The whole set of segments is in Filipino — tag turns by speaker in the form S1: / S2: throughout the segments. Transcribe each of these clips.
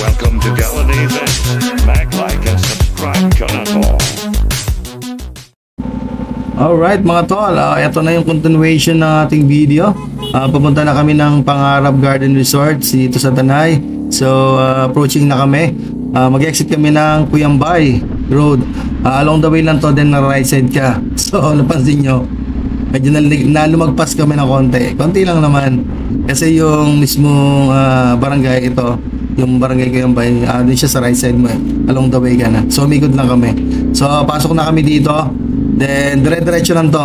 S1: Welcome to Galaxy Events. Mag, like, and subscribe ka na to.
S2: Alright mga tol, ito na yung continuation ng ating video. Pupunta na kami ng Pangarap Garden Resort dito sa Tanay. So approaching na kami. Mag-exit kami ng Cuyambay Road. Along the way lang to, then na right side ka. So napansin nyo, medyo lumagpas kami ng konti lang naman. Kasi yung mismong barangay ito, yung barangay Cuyambay, din siya sa right side mo along the way ka na. So umikot lang kami. So pasok na kami dito. Then dire-diretso lang to.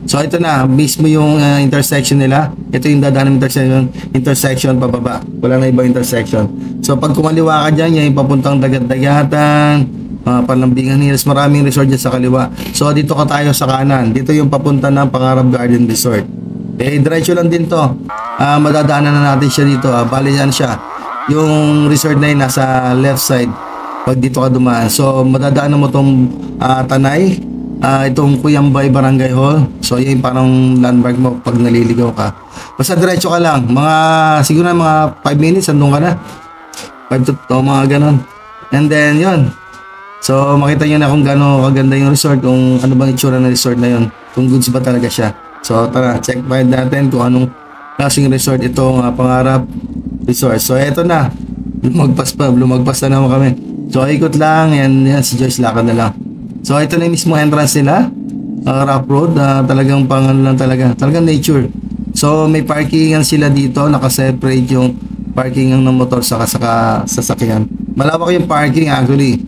S2: So ito na mismo yung intersection nila. Ito yung dadaan ng intersection pababa. Wala na ibang intersection. So pag kumaliwa ka dyan, yung papuntang Dagat-Dagatan, Panlambingan Hills, maraming resort dyan sa kaliwa. So dito ka tayo sa kanan. Dito yung papunta ng Pangarap Garden Resort. Diretso lang din to. Madadaanan na natin siya dito. Bali yan siya. Yung resort na yun nasa left side pag dito ka dumaan. So madadaanan mo tong Tanay, itong Cuyambay Barangay Hall. So yun parang landmark mo pag naliligaw ka. Basta diretso ka lang. Siguro na mga 5 minutes andun ka na. 5 to mga ganon. And then yun. So makita nyo na kung gaano kaganda yung resort, kung ano bang itsura ng resort na yun, kung goods ba talaga siya. So tara, check find natin kung anong klaseng resort itong Pangarap Resort. So eto na, lumagpas na naman kami. So ikot lang, yan si Joyce, lakad na lang. So ito na yung mismo entrance nila, rough road, talagang talagang nature. So may parkingan sila dito, naka-separate yung parkingan ng motor sa sasakyan. Malawak yung parking actually.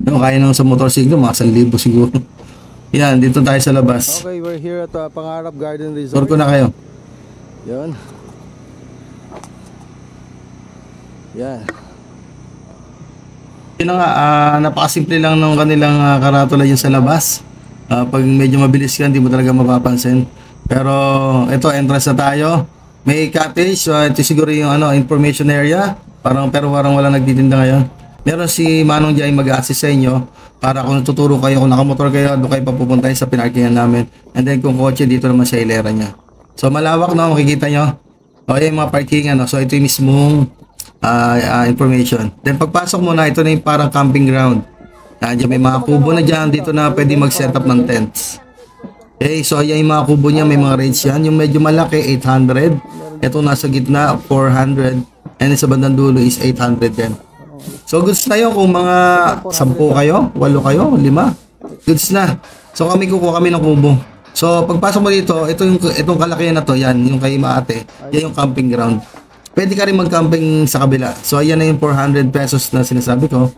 S2: Yung kaya nang sa motorsiklo, mga 1,000 siguro. Yan, dito tayo sa labas. Okay, we're here at Pangarap Garden Resort. Tour ko na kayo. Yan. Yan. Yun na nga, napakasimple lang ng kanilang karatula yun sa labas. Pag medyo mabilis ka, hindi mo talaga mapapansin. Pero ito, entrance na tayo. May cottage, ito siguro yung information area. Pero parang wala nagtitinda ngayon. Meron si Manong Jai mag-assist sa inyo para kung tuturo kayo, kung nakamotor kayo, doon kayo papupuntahin sa pinarkingan namin. And then kung kotse, dito naman sa hilera niya. So malawak, no? Makikita nyo. Yung mga parkingan, no? So ito yung mismong information. Then pagpasok mo na, ito na yung parang camping ground. Diyan may mga kubo na dyan. Dito na pwede mag-set up ng tents. Okay, so yan yung mga kubo niya, may mga rates yan. Yung medyo malaki, 800. Ito nasa gitna, 400. And sa bandang dulo is 800 din. So goods na yun kung mga 10 kayo, 8 kayo, 5. Goods na. So kukuha kami ng kubo. So pagpasok mo dito, itong kalakihan na to, yan, yung kay Maate, yan yung camping ground. Pwede ka rin mag-camping sa kabila. So ayan na yung 400 pesos na sinasabi ko.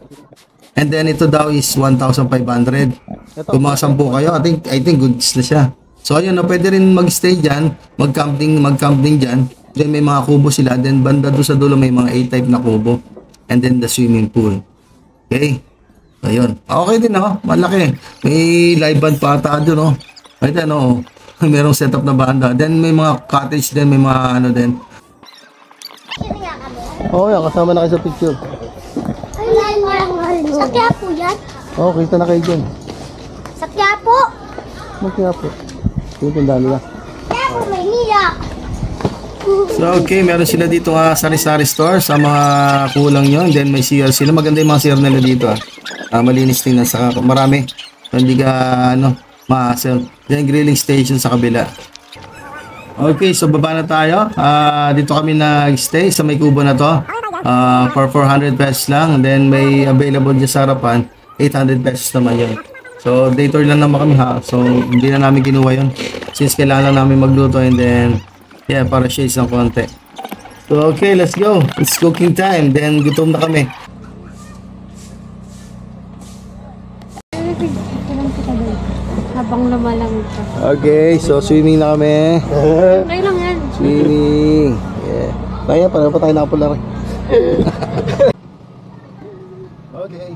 S2: And then ito daw is 1,500. Kung mga 10 kayo, I think goods na siya. So ayan, pwede rin mag-stay dyan, mag-camping dyan. Then may mga kubo sila. Then banda doon sa dulo may mga A-type na kubo. And then the swimming pool. Okay? Ayun. Okay din, no? Malaki. May live band pa ata doon, no? Ayun, no? Merong setup na banda. Then may mga cottage din, may mga din. Oo, yan. Kasama na kayo sa picture.
S3: Sa Quiapo yan?
S2: Oo, kita na kayo dyan.
S3: Sa Quiapo?
S2: Quiapo. Tintinda nila.
S3: Quiapo, Maynila.
S2: So okay, meron sila dito sari-sari store sa mga kulang yon. Then may CR sila. Maganda yung mga CR nila dito. Malinis tingnan, saka marami. So, hindi ka ma-hassle. Then grilling station sa kabila. Okay, so baba na tayo. Dito kami nag-stay sa may kubo na to. For 400 pesos lang. Then may available dyan sa harapan. 800 pesos naman yun. So day tour lang naman kami So hindi na namin kinuha yun. Since kailangan lang namin magluto and then para shades ng konti. So okay, let's go. It's cooking time. Then gutom na kami.
S3: Habang lumalang ito.
S2: Okay, so swimming na kami.
S3: Okay lang yan.
S2: Swimming. Yeah. Kaya pa tayo nakapular. Okay.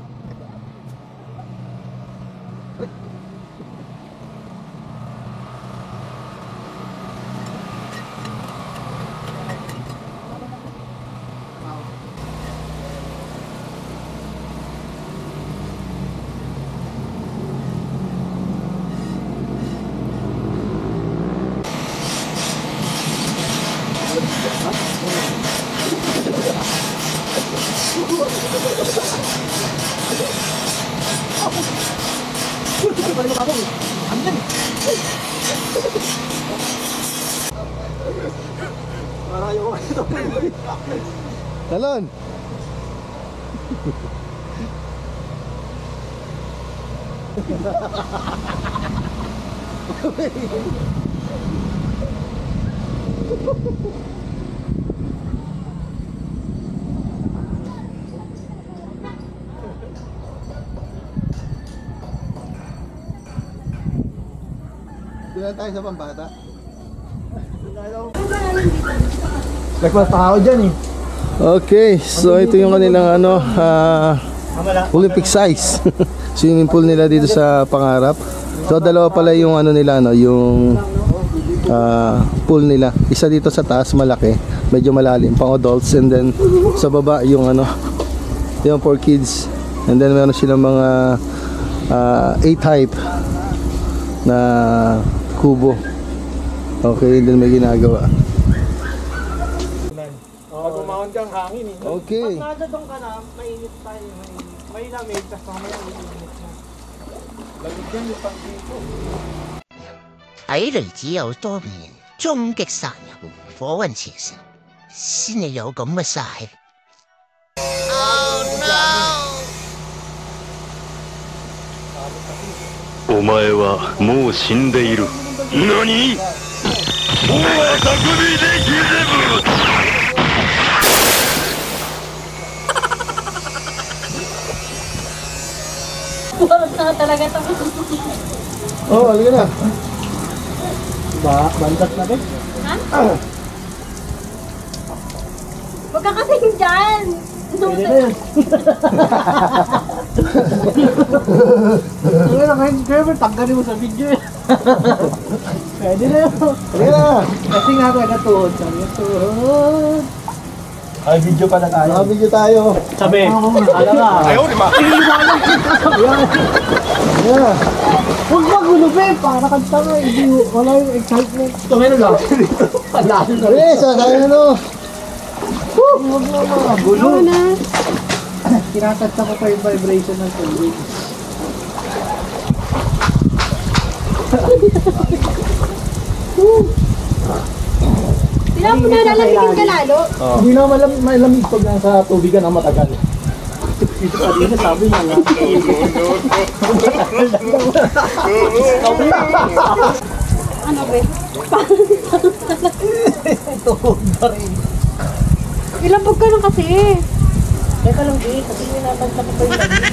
S2: Talon. Doon tayo sa Pambata.
S4: Nagpapakaw dyan eh.
S2: Okay, so ito yung kanilang Olympic size swimming pool nila dito sa Pangarap. So dalawa pala yung nila yung pool nila. Isa dito sa taas malaki, medyo malalim, pang adults, and then sa baba yung yung for kids. And then meron silang mga A-type na kubo. Okay, then may ginagawa.
S4: Pag umahon kang hangin eh.
S2: Okay.
S4: Pag nasa doon ka na, mainit tayo. May lamig, tapos mamaya mainit na. Lamig yan yung pag dito.
S5: 睇雷子有多面，終極殺人火雲邪神，先你有咁嘅晒。
S1: お前はもう死んでいる。何？大あたくびでギゼブ。
S3: Buwag na talaga ito.
S2: Oh, halika na.
S4: Bandas na rin.
S3: Ha? Huwag ka kasing dyan.
S4: Pwede na yan. Ano na kayo, Trevor, tanggalin mo sa video eh. Pwede na yun.
S2: Halika na.
S4: Kasi nga tayo natuhod. Natuhod. Ay, video pa na tayo.
S2: Video tayo.
S4: Sabi, alam nga. Ayaw, di ba?
S2: Yeah.
S4: Huwag magulo, be. Para kang tanga. Hindi, wala yung excitement. Ito, meron lang. Palalo na rin.
S2: Yes, tayo na.
S4: Huwag na magulo.
S3: Ano na?
S4: Tinatagta ko pa yung vibration ng tubig.
S3: Sila mo na lalamigin ka lalo.
S4: Hindi na malamig pag nasa tubigan ang matagal. Ito kanina sabi niya nga.
S3: Ano ba?
S4: Tuhod na rin.
S3: Ilambog ka lang kasi.
S4: Teka lang, di. Kasi ninatagta ko pa yung lamig.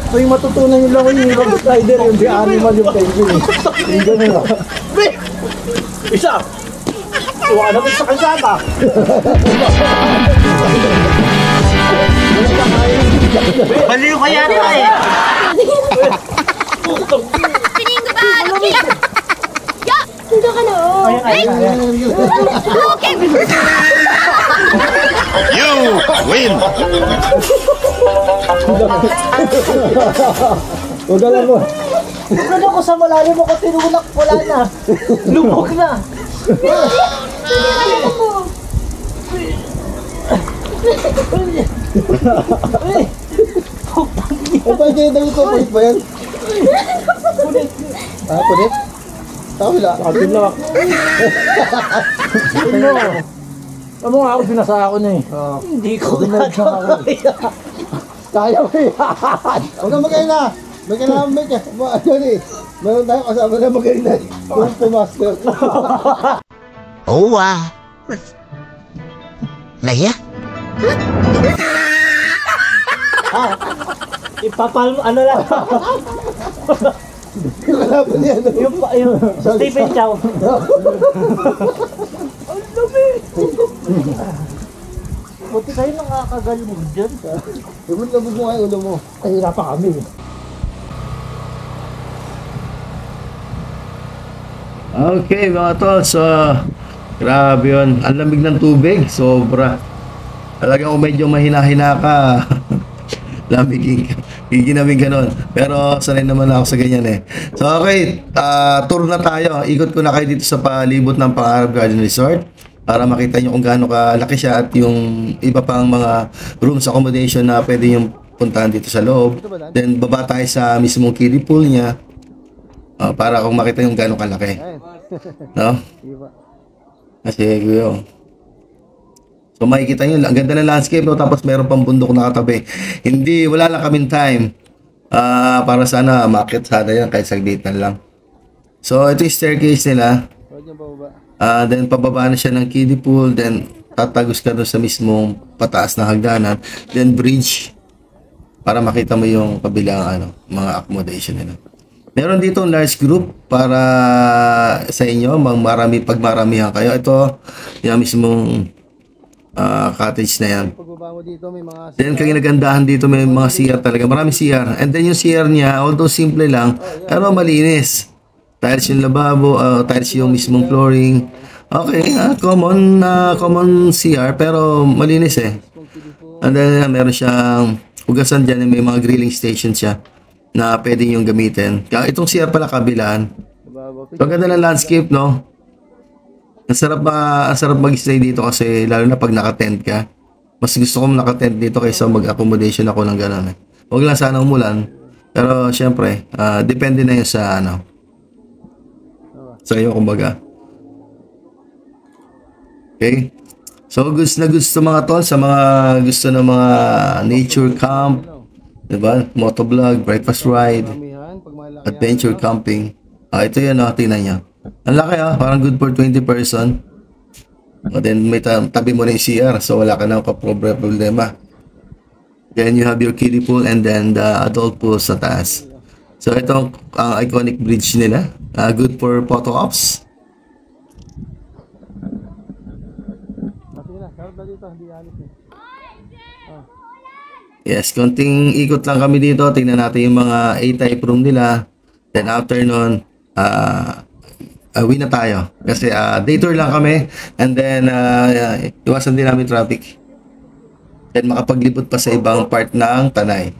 S4: So yung matutunan nyo lang ko yung rock slider, yung the animal yung penguin eh. Yung gano'n lang. Isa! Tuwa naman sa kalsada! Baliw kaya na eh!
S3: Piningo ba? Ya! Hindi ka na oh. Okay.
S1: You win.
S4: Huwag alam mo. Ano ko sa malalim ako tinulak, wala na. Lubog na.
S2: Ito ay kayo dito, kulit ba yan?
S4: Kulit.
S2: Ah, kulit? Tawila.
S4: Sabi lang. Ano? Ano nga ako binasa ako na eh. Hindi ko kaya. Kaya mo yan.
S2: Huwag kang mag-aina. May kailangan may ano eh. Meron tayong kasama na mag-aina. Kung pumaster.
S5: 好啊，嚟啊！
S4: Ipapal, ano lang.
S2: Yung kalaban yan.
S4: Yung Stephen Chow. Ang dami. Buti kayo nakakagalmog dyan.
S2: Lumot-lumot mo nga yung ulo mo.
S4: Ay, hirapan kami.
S2: Okay mga tol, so grabe yun. Ang lamig ng tubig, sobra. Talagang kung medyo mahina-hina ka, lamig, giginamig ganon. Pero sanay naman ako sa ganyan eh. So okay, tour na tayo. Ikot ko na kayo dito sa palibot ng Pangarap Garden Resort para makita nyo kung gaano kalaki siya at yung iba pang mga rooms accommodation na pwede yung puntahan dito sa loob. Then baba tayo sa mismong kiddie pool niya. Para kung makita yung gaano kalaki. No? Kasi So makikita nyo, ang ganda ng landscape, no? Tapos meron pang bundok na katabi. Hindi, wala lang kaming time para sana makit sana yan kahit saglitan lang. So ito yung staircase nila. Then pababa na siya ng kiddie pool, then tatagos ka doon sa mismong pataas na hagdanan, then bridge para makita mo yung kabilang mga accommodation nila. Meron dito ang large group para sa inyo, pagmaramihan kayo. Ito yung mismong cottage na yan. Then kaginagandahan dito may mga CR talaga, maraming CR. And then yung CR niya, although simple lang, pero malinis. Tiles yung lababo, tiles yung mismong flooring. Okay, common CR pero malinis eh. And then meron siyang hugasan dyan, may mga grilling station siya na pwede yung gamitin. Itong CR pala kabilaan. So, ang ganda ng landscape, no? Ang sarap mag-stay dito kasi lalo na pag naka-tent ka. Mas gusto kong naka-tent dito kaysa mag-accommodation ako ng gano'n. Huwag lang sana umulan. Pero syempre, depende na yun sa sa iyo kumbaga. Okay? So goods na goods to mga tol sa mga gusto ng mga nature camp, 'di ba? Motovlog, breakfast ride, adventure camping. Ito 'yan, tingnan niyo. Ang laki parang good for 20 person. Then may tabi mo na yung CR, so wala ka nang problema. Then you have your kiddie pool and then the adult pool sa taas. So ito ang iconic bridge nila. Good for photo ops. Yes, konting ikot lang kami dito. Tingnan natin yung mga A-type room nila. Then after nun, uwi na tayo. Kasi day tour lang kami. And then, iwasan din namin traffic. Then makapaglibot pa sa ibang part ng Tanay.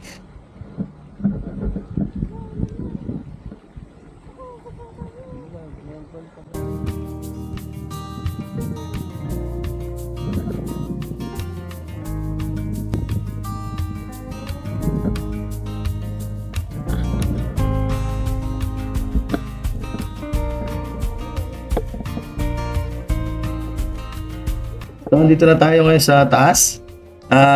S2: So, dito na tayo ngayon sa taas.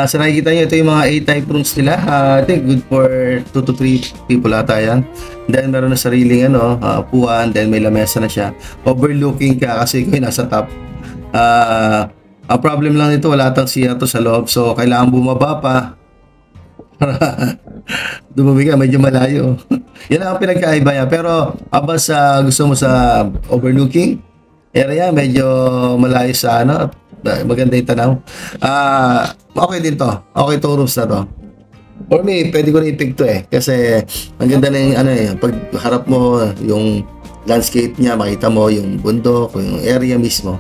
S2: So, nakikita nyo, ito yung mga A-type rooms nila. I think good for 2 to 3 people ata yan. Then, meron na sariling upuan. Then, may lamesa na siya. Overlooking ka kasi ikaw yung nasa top. Ang problem lang nito, wala tang CR to sa loob. So, kailangan bumaba pa. Dumumi ka, medyo malayo. Yan ang pinagkaiba niya. Pero, abas gusto mo sa overlooking area, medyo malayo sa maganda yung tanaw. Okay din to. Okay to rooms na to. For me, pwede ko na i-pick to kasi ang ganda na yung pag harap mo yung landscape niya, makita mo yung bundok, yung area mismo.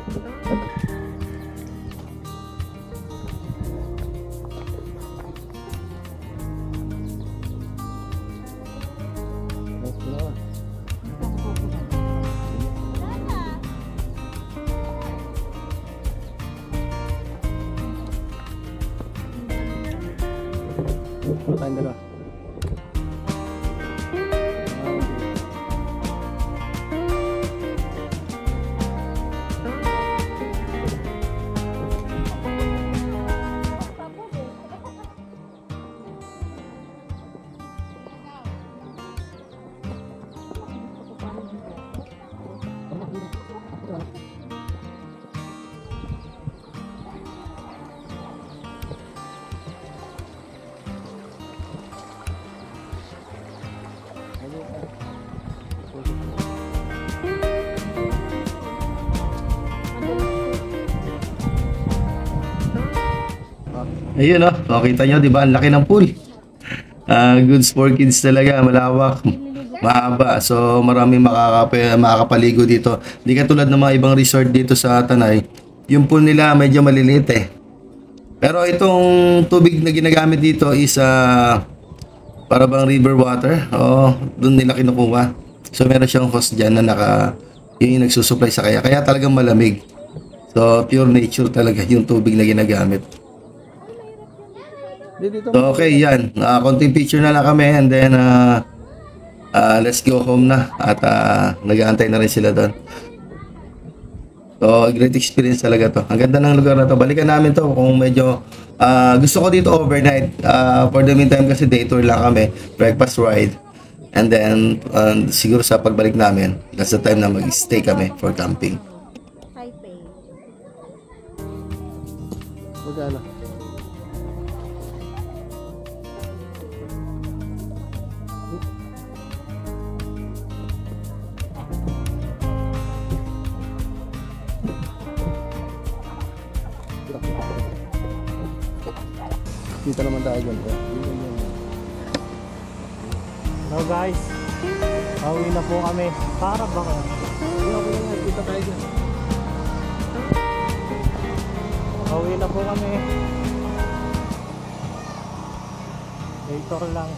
S2: Ayun kita nyo, di ba? Ang laki ng pool. Goods for kids talaga, malawak, mahaba. So marami makakapaligo dito. Hindi katulad ng mga ibang resort dito sa Tanay. Yung pool nila medyo maliliit Pero itong tubig na ginagamit dito is para bang river water. Doon nila kinukuha. So meron siyang hose dyan na yun yung nagsusupply sa kaya. Kaya talagang malamig. So pure nature talaga yung tubig na ginagamit. So okay, yan. Konting picture na lang kami and then let's go home na at nag-aantay na rin sila doon. So, great experience talaga to. Ang ganda ng lugar na to. Balikan namin to kung medyo gusto ko dito overnight. For the meantime kasi day tour lang kami. Breakfast ride. And then, siguro sa pagbalik namin, that's the time na mag-stay kami for camping.
S3: Taipei.
S2: Magkano? Dito naman tayo dyan.
S4: Hello guys, pauwi na po kami. Para ba ka? Dito tayo dyan. Pauwi na po kami. Dator lang.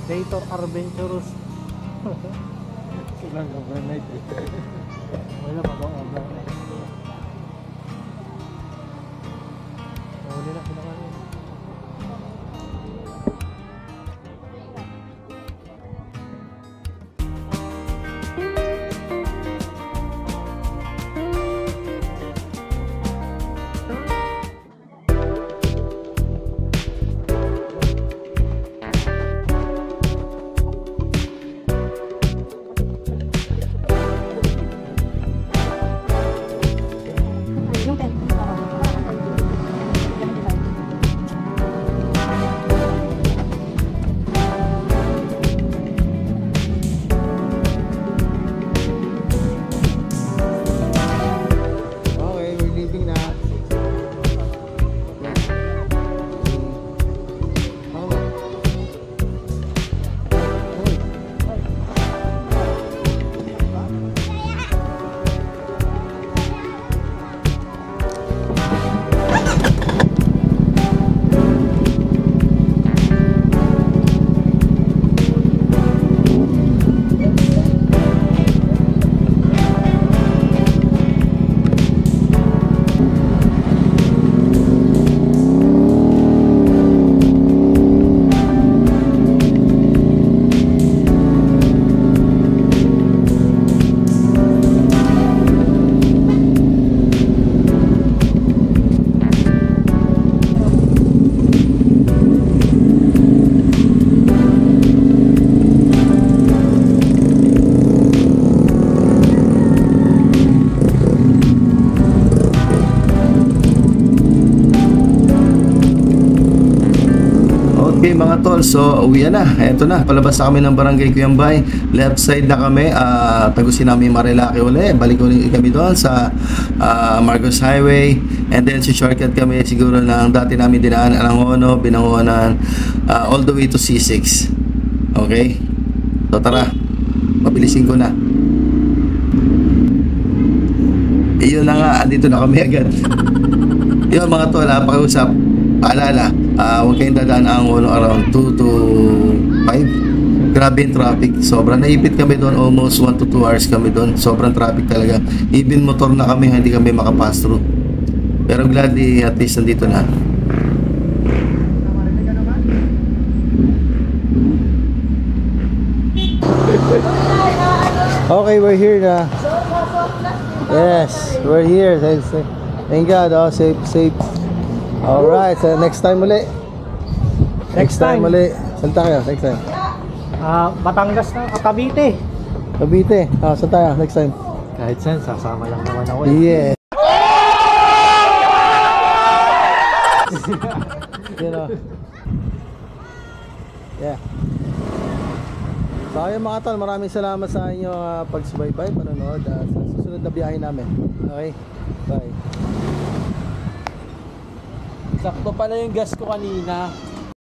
S4: Dator Adventurous. Silang overnight. Wala pa bang overnight? Pauwi na sila kami. Okay mga tol, so uwi na. Eto na, palabas na kami ng Barangay Cuyambay. Left side na kami, tagusin namin Marilaki uli. Balik ulit kami doon sa Marcos Highway. And then si shortcut kami siguro ng dati namin dinaan Anangono, Binangonan, all the way to C6. Okay? So tara, mabilisin ko na. Iyon na nga, andito na kami agad. Yun mga tol, pakiusap. Paalala, huwag kayong dadaan ang around 2 to 5. Grabe yung traffic. Sobrang naipit kami doon. Almost 1 to 2 hours kami doon. Sobrang traffic talaga. Even motor na kami, hindi kami makapass through. Pero gladly, at least nandito na. Okay, we're here na. Yes, we're here. Thank God. Oh, safe. Alright, so next time ulit. Next time ulit. Saan tayo? Next time. Batangas na, Cavite.
S2: Cavite. Saan tayo? Next time.
S4: Kahit saan, sasama lang naman ako.
S2: Yeah. You know. Yeah. So ayun mga tol, maraming salamat sa inyong pagsubaybay, panonood sa susunod na biyahe namin. Okay? Bye.
S4: Sakto pala yung gas ko kanina.